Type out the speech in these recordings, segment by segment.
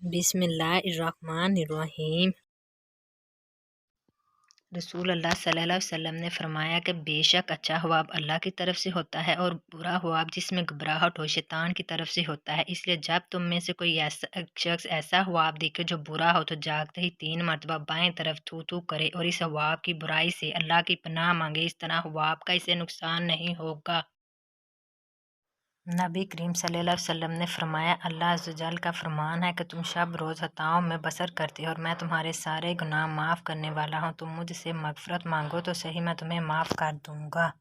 बिस्मिल्लाहिर्रहमानिर्रहीम। रसूल अल्लाह सल्लल्लाहु अलैहि वसल्लम ने फरमाया कि बेशक अच्छा ख्वाब अल्लाह की तरफ से होता है और बुरा ख्वाब जिसमें घबराहट हो शैतान की तरफ से होता है। इसलिए जब तुम में से कोई ऐसा शख्स ऐसा ख्वाब देखे जो बुरा हो तो जागते ही 3 मरतबा बाएं तरफ थू थू करे और इस ख्वाब की बुराई से अल्लाह की पनाह मांगे। इस तरह ख्वाब का इसे नुकसान नहीं होगा। नबी करीम सल्लल्लाहु अलैहि वसल्लम ने फरमाया, अल्लाह अज़्ज़ व जल का फरमान है कि तुम शब रोज़ खताओं में बसर करते हो और मैं तुम्हारे सारे गुनाह माफ़ करने वाला हूँ। तुम मुझसे मग़फ़िरत मांगो तो सही, मैं तुम्हें माफ़ कर दूँगा।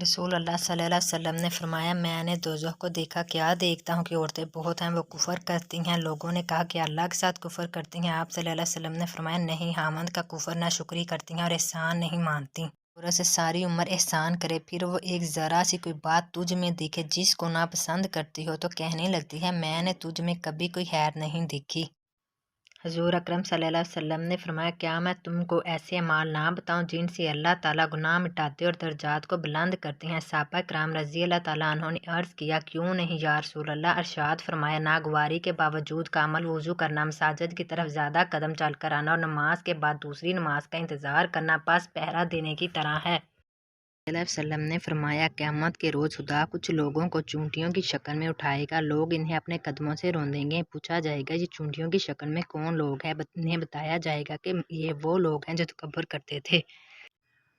रसूल अल्लाह सल्लल्लाहु अलैहि वसल्लम ने फरमाया, मैंने दोज़ख को देखा, क्या देखता हूँ कि औरतें बहुत हैं, वो कुफ़र करती हैं। लोगों ने कहा कि अल्लाह के साथ कुफ़र करती हैं। आप सल्लल्लाहु अलैहि वसल्लम ने फरमाया, नहीं, हामद का कुफ़र, नाशुक्री करती हैं और एहसान नहीं मानती। औरत से सारी उम्र एहसान करे, फिर वो एक ज़रा सी कोई बात तुझ में दिखे जिसको नापसंद करती हो तो कहने लगती है, मैंने तुझ में कभी कोई खैर नहीं देखी। हजूर अकरम सल्लल्लाहु अलैहि वसल्लम ने फरमाया, क्या मैं तुमको ऐसे अमाल ना बताऊं जिनसे अल्लाह ताला गुनाह मिटाते और दर्जात को बुलंद करते हैं। सहाबा किराम रज़ी अल्लाह ताला अन्हों ने अर्ज़ किया, क्यों नहीं या रसूल अल्लाह। अरशाद फरमाया, नागवारी के बावजूद कामल वज़ू करना, मसाजिद की तरफ ज़्यादा कदम चल कर आना और नमाज के बाद दूसरी नमाज का इंतज़ार करना पस पहरा देने की तरह है। वसल्लम ने फरमाया, क़यामत के रोज़ खुदा कुछ लोगों को चूंटियों की शक्ल में उठाएगा। लोग इन्हें अपने कदमों से रौंदेंगे। पूछा जाएगा, ये चूंटियों की शक्ल में कौन लोग हैं? इन्हें बताया जाएगा कि ये वो लोग हैं जो तकब्बुर करते थे।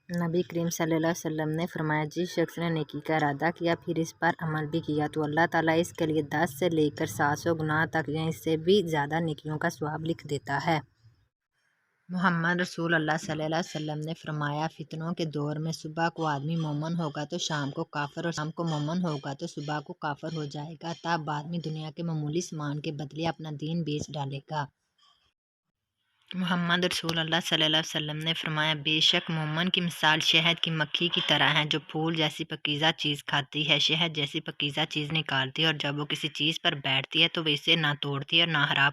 नबी करीम सल्लल्लाहु अलैहि वसल्लम ने फरमाया, जिस शख्स ने नेकी का इरादा किया फिर इस पर अमल भी किया तो अल्लाह ताला इसके लिए 10 से लेकर 700 गुनाह तक या इससे भी ज़्यादा नेकियों का सवाब लिख देता है। मोहम्मद रसूल अल्लाह सल्लल्लाहु अलैहि वसल्लम ने फरमाया, फितनों के दौर में सुबह को आदमी मोमन होगा तो शाम को काफिर और शाम को मोमन होगा तो सुबह को काफिर हो जाएगा। तब आदमी दुनिया के मामूली सामान के बदले अपना दीन बेच डालेगा। मोहम्मद रसूल अल्लाह सल्लल्लाहु अलैहि वसल्लम ने फरमाया, बेशक मोमन की मिसाल शहद की मक्खी की तरह है जो फूल जैसी पकीज़ा चीज़ खाती है, शहद जैसी पकीज़ा चीज़ निकालती है और जब वो किसी चीज़ पर बैठती है तो वह इसे ना तोड़ती है और ना खराब